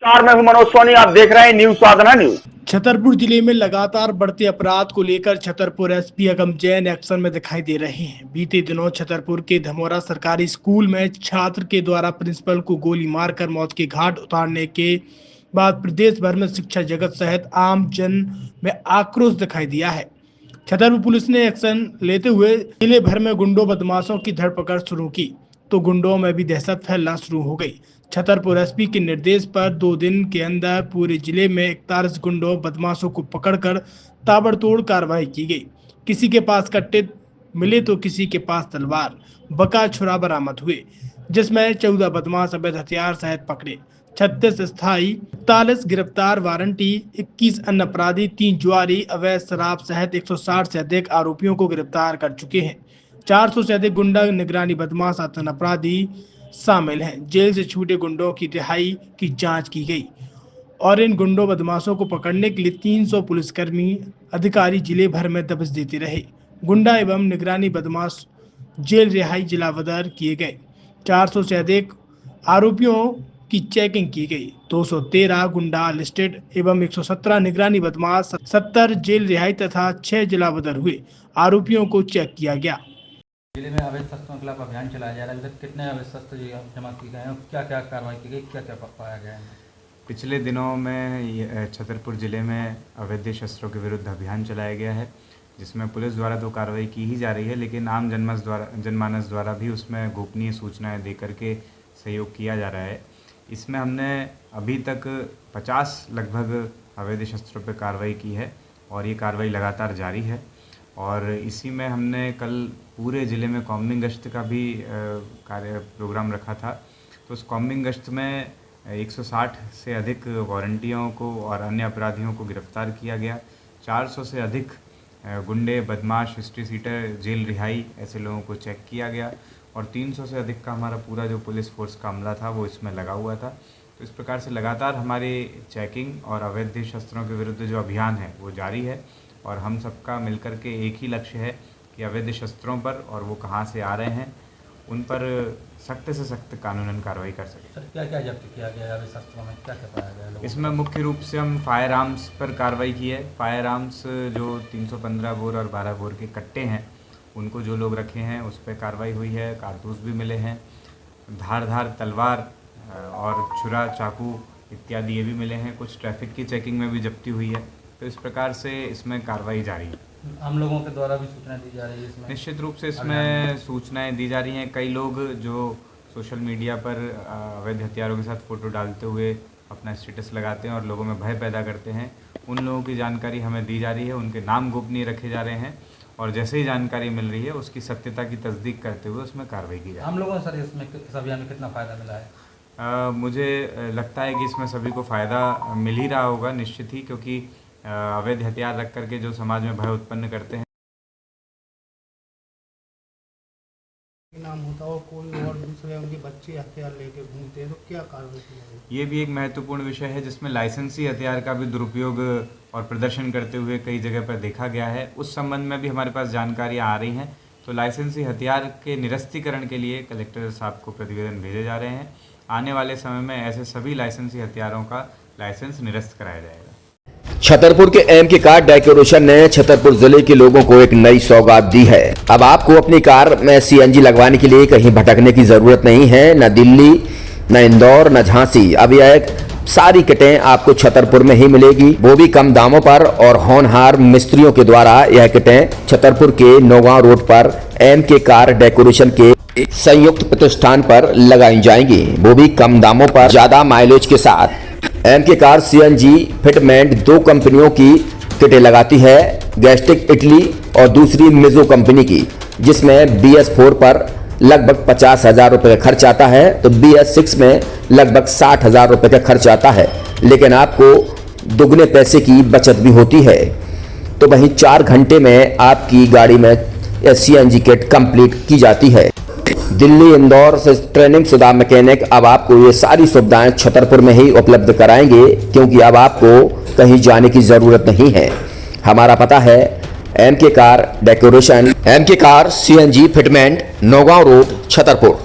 मैं हूं मनोज सोनी, आप देख रहे हैं न्यूज साधना न्यूज। छतरपुर जिले में लगातार बढ़ते अपराध को लेकर छतरपुर एसपी अगम जैन एक्शन में दिखाई दे रहे हैं। बीते दिनों छतरपुर के धमोरा सरकारी स्कूल में छात्र के द्वारा प्रिंसिपल को गोली मारकर मौत के घाट उतारने के बाद प्रदेश भर में शिक्षा जगत सहित आम जन में आक्रोश दिखाई दिया है। छतरपुर पुलिस ने एक्शन लेते हुए जिले भर में गुंडों बदमाशों की धरपकड़ शुरू की तो गुंडों में भी दहशत फैलना शुरू हो गई। छतरपुर एसपी के निर्देश पर 2 दिन के अंदर पूरे जिले में 41 गुंडों बदमाशों को पकड़कर ताबड़तोड़ कार्रवाई की गई। किसी के पास कट्टे मिले तो किसी के पास तलवार बका छुरा बरामद हुए, जिसमें 14 बदमाश अवैध हथियार सहित पकड़े, 36 स्थायी, 41 गिरफ्तार वारंटी, 21 अन्य अपराधी, 3 जुआरी, अवैध शराब सहित 160 से अधिक आरोपियों को गिरफ्तार कर चुके हैं। 400 से अधिक गुंडा निगरानी बदमाश आतंक अपराधी शामिल हैं। जेल से छूटे गुंडों की रिहाई की जांच की गई और इन गुंडों बदमाशों को पकड़ने के लिए 300 पुलिसकर्मी अधिकारी जिले भर में दबिश देते रहे। गुंडा एवं निगरानी बदमाश जेल रिहाई जिलावदर किए गए। 400 से अधिक आरोपियों की चेकिंग की गई। 213 गुंडा लिस्टेड एवं 117 निगरानी बदमाश, 70 जेल रिहाई तथा 6 जिलावदर हुए आरोपियों को चेक किया गया। जिले में अवैध शस्त्रों के खिलाफ अभियान चलाया जा रहा है। कितने अवैध शस्त्र जमा किए गए हैं, क्या क्या कार्रवाई की गई, क्या क्या पाया गया है? पिछले दिनों में छतरपुर जिले में अवैध शस्त्रों के विरुद्ध अभियान चलाया गया है, जिसमें पुलिस द्वारा तो कार्रवाई की ही जा रही है, लेकिन आम जनमानस द्वारा भी उसमें गोपनीय सूचनाएं देकर के सहयोग किया जा रहा है। इसमें हमने अभी तक 50 लगभग अवैध शस्त्रों पर कार्रवाई की है और ये कार्रवाई लगातार जारी है। और इसी में हमने कल पूरे ज़िले में कॉम्बिंग गश्त का भी प्रोग्राम रखा था। तो उस कॉम्बिंग गश्त में 160 से अधिक वारंटियों को और अन्य अपराधियों को गिरफ्तार किया गया। 400 से अधिक गुंडे, बदमाश, हिस्ट्री सीटर, जेल रिहाई ऐसे लोगों को चेक किया गया और 300 से अधिक का हमारा पूरा जो पुलिस फोर्स का अमला था वो इसमें लगा हुआ था। तो इस प्रकार से लगातार हमारी चेकिंग और अवैध शस्त्रों के विरुद्ध जो अभियान है वो जारी है और हम सबका मिलकर के एक ही लक्ष्य है कि अवैध शस्त्रों पर और वो कहाँ से आ रहे हैं उन पर सख्त से सख्त कानूनन कार्रवाई कर सकें। सर, क्या क्या जब्त किया गया अवैध शस्त्रों में, क्या क्या पाया गया? इसमें मुख्य रूप से हम फायर आर्म्स पर कार्रवाई की है। फायर आर्म्स जो 315 बोर और 12 बोर के कट्टे हैं उनको जो लोग रखे हैं उस पर कार्रवाई हुई है। कारतूस भी मिले हैं, धारदार तलवार और छुरा, चाकू इत्यादि ये भी मिले हैं। कुछ ट्रैफिक की चेकिंग में भी जब्ती हुई है। तो इस प्रकार से इसमें कार्रवाई जारी है। हम लोगों के द्वारा भी सूचना दी जा रही है इसमें? निश्चित रूप से इसमें सूचनाएं दी जा रही हैं। कई लोग जो सोशल मीडिया पर अवैध हथियारों के साथ फ़ोटो डालते हुए अपना स्टेटस लगाते हैं और लोगों में भय पैदा करते हैं, उन लोगों की जानकारी हमें दी जा रही है। उनके नाम गोपनीय रखे जा रहे हैं और जैसे ही जानकारी मिल रही है उसकी सत्यता की तस्दीक करते हुए उसमें कार्रवाई की जाए। हम लोगों सर इसमें इस अभियान में कितना फ़ायदा मिला है? मुझे लगता है कि इसमें सभी को फ़ायदा मिल ही रहा होगा निश्चित ही, क्योंकि अवैध हथियार रख करके जो समाज में भय उत्पन्न करते हैं नाम होता हो, कोई और दूसरे उनके बच्चे हथियार लेके घूमते हैं तो क्या कार्रवाई की जाएगी? ये भी एक महत्वपूर्ण विषय है जिसमें लाइसेंसी हथियार का भी दुरुपयोग और प्रदर्शन करते हुए कई जगह पर देखा गया है। उस संबंध में भी हमारे पास जानकारियाँ आ रही हैं। तो लाइसेंसी हथियार के निरस्तीकरण के लिए कलेक्टर साहब को प्रतिवेदन भेजे जा रहे हैं। आने वाले समय में ऐसे सभी लाइसेंसी हथियारों का लाइसेंस निरस्त कराया जाएगा। छतरपुर के एमके कार डेकोरेशन ने छतरपुर जिले के लोगों को एक नई सौगात दी है। अब आपको अपनी कार में सीएनजी लगवाने के लिए कहीं भटकने की जरूरत नहीं है। न दिल्ली, न इंदौर, न झांसी। अब यह सारी किटें आपको छतरपुर में ही मिलेगी, वो भी कम दामों पर। और होनहार मिस्त्रियों के द्वारा यह किटें छतरपुर के नौगांव रोड पर एमके कार डेकोरेशन के संयुक्त प्रतिष्ठान पर लगाई जाएंगी, वो भी कम दामों पर, ज्यादा माइलेज के साथ। एमके कार सीएनजी फिटमेंट 2 कंपनियों की किटें लगाती है, गैस्ट्रिक इटली और दूसरी मिजो कंपनी की, जिसमें BS4 पर लगभग 50,000 रुपये का खर्च आता है तो BS6 में लगभग 60,000 रुपये का खर्च आता है, लेकिन आपको दुगने पैसे की बचत भी होती है। तो वहीं 4 घंटे में आपकी गाड़ी में सीएनजी किट कंप्लीट की जाती है। दिल्ली, इंदौर से ट्रेनिंग शुदा मैकेनिक अब आपको ये सारी सुविधाएं छतरपुर में ही उपलब्ध कराएंगे, क्योंकि अब आपको कहीं जाने की जरूरत नहीं है। हमारा पता है MK car decoration, MK car CNG fitment, Naugaon road, Chhatarpur.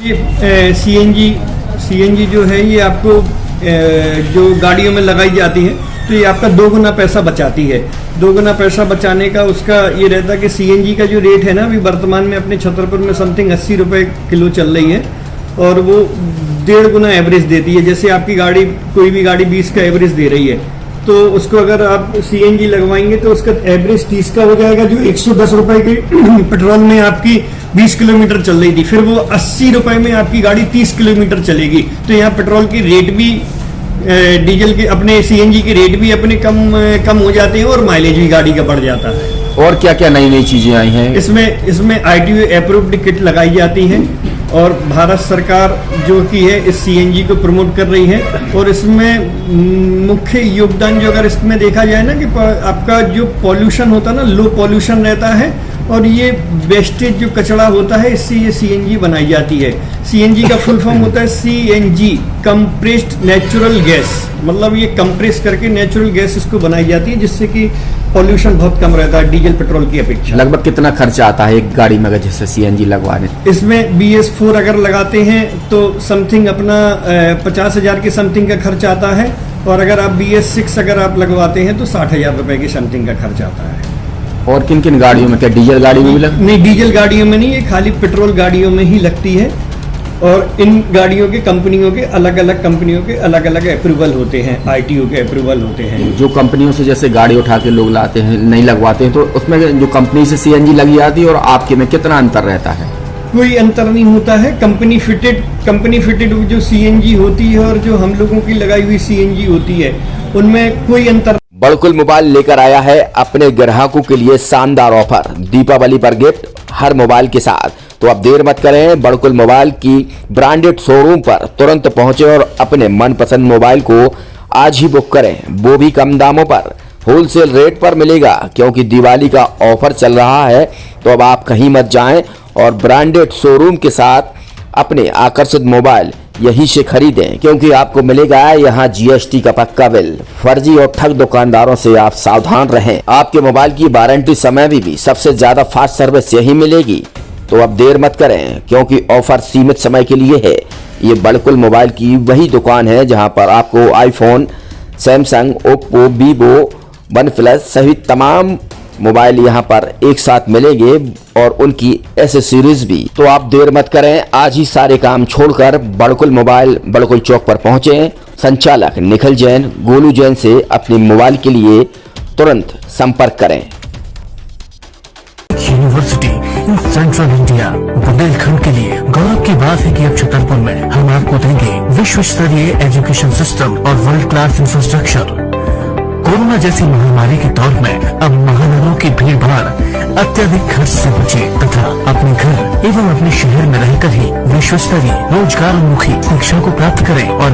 ये सीएनजी जो है ये आपको जो गाड़ियों में लगाई जाती है, तो ये आपका 2 गुना पैसा बचाती है। 2 गुना पैसा बचाने का उसका ये रहता है कि सीएनजी का जो रेट है ना, अभी वर्तमान में अपने छतरपुर में समथिंग 80 रुपये किलो चल रही है और वो 1.5 गुना एवरेज देती है। जैसे आपकी गाड़ी, कोई भी गाड़ी 20 का एवरेज दे रही है, तो उसको अगर आप सीएनजी लगवाएंगे तो उसका एवरेज 30 का हो जाएगा, जो 110 रुपए के पेट्रोल में आपकी 20 किलोमीटर चल रही थी, फिर वो 80 रुपए में आपकी गाड़ी 30 किलोमीटर चलेगी। तो यहाँ पेट्रोल की रेट भी, डीजल के, अपने सीएनजी के रेट भी अपने कम हो जाते हैं और माइलेज भी गाड़ी का बढ़ जाता है। और क्या क्या नई नई चीजें आई हैं? इसमें ITO अप्रूव्ड किट लगाई जाती है और भारत सरकार जो की है इस सीएनजी को प्रमोट कर रही है। और इसमें मुख्य योगदान जो अगर इसमें देखा जाए ना, कि आपका जो पॉल्यूशन होता है ना, लो पॉल्यूशन रहता है और ये वेस्टेज जो कचरा होता है, इससे ये सीएनजी बनाई जाती है। सीएनजी का फुल फॉर्म होता है CNG, कंप्रेस्ड नेचुरल गैस, मतलब ये कंप्रेस करके नेचुरल गैस इसको बनाई जाती है, जिससे कि पॉल्यूशन बहुत कम रहता है डीजल पेट्रोल की अपेक्षा। लगभग कितना खर्चा आता है एक गाड़ी में अगर जैसे सीएनजी लगवाने? इसमें BS4 अगर लगाते हैं तो समथिंग अपना 50,000 के समथिंग का खर्च आता है, और अगर आप BS6 अगर आप लगवाते हैं तो 60,000 रुपए के समथिंग का खर्च आता है। और किन किन गाड़ियों में? क्या डीजल गाड़ी में भी नहीं, डीजल गाड़ियों में नहीं, ये खाली पेट्रोल गाड़ियों में ही लगती है। और इन गाड़ियों के कंपनियों के अलग अलग अप्रूवल होते हैं, ITO के अप्रूवल होते हैं। जो कंपनियों से जैसे गाड़ी उठा के लोग लाते हैं, नहीं लगवाते हैं, तो उसमें जो कंपनी से सीएनजी लगी जाती है और आपके में कितना अंतर रहता है? कोई अंतर नहीं होता है। कंपनी फिटेड जो सीएनजी होती है और जो हम लोगों की लगाई हुई सीएनजी होती है, उनमें कोई अंतर। बड़कुल मोबाइल लेकर आया है अपने ग्राहकों के लिए शानदार ऑफर, दीपावली पर गिफ्ट हर मोबाइल के साथ। तो अब देर मत करें, बड़कुल मोबाइल की ब्रांडेड शोरूम पर तुरंत पहुंचे और अपने मनपसंद मोबाइल को आज ही बुक करें, वो भी कम दामों पर, होलसेल रेट पर मिलेगा। क्योंकि दिवाली का ऑफर चल रहा है, तो अब आप कहीं मत जाएं और ब्रांडेड शोरूम के साथ अपने आकर्षित मोबाइल यहीं से खरीदें, क्योंकि आपको मिलेगा यहाँ GST का पक्का बिल। फर्जी और ठग दुकानदारों से आप सावधान रहें। आपके मोबाइल की वारंटी समय में भी सबसे ज्यादा फास्ट सर्विस यही मिलेगी। तो अब देर मत करें, क्योंकि ऑफर सीमित समय के लिए है। ये बड़कुल मोबाइल की वही दुकान है जहां पर आपको iPhone, Samsung, Oppo, Vivo, OnePlus सहित तमाम मोबाइल यहां पर एक साथ मिलेंगे और उनकी एसेसरीज भी। तो आप देर मत करें, आज ही सारे काम छोड़कर बड़कुल मोबाइल बड़कुल चौक पर पहुंचे। संचालक निखिल जैन, गोलू जैन से अपने मोबाइल के लिए तुरंत संपर्क करें। University in central India, Bundelkhand के लिए गौरव की बात है कि अब छतरपुर में हम आपको देंगे विश्व स्तरीय एजुकेशन सिस्टम और वर्ल्ड क्लास इंफ्रास्ट्रक्चर। कोरोना जैसी महामारी के दौर में अब महानगरों की भीड़ भाड़, अत्यधिक खर्च से बचे तथा अपने घर एवं अपने शहर में रहकर ही विश्व स्तरीय रोजगार उन्मुखी शिक्षा को प्राप्त करें और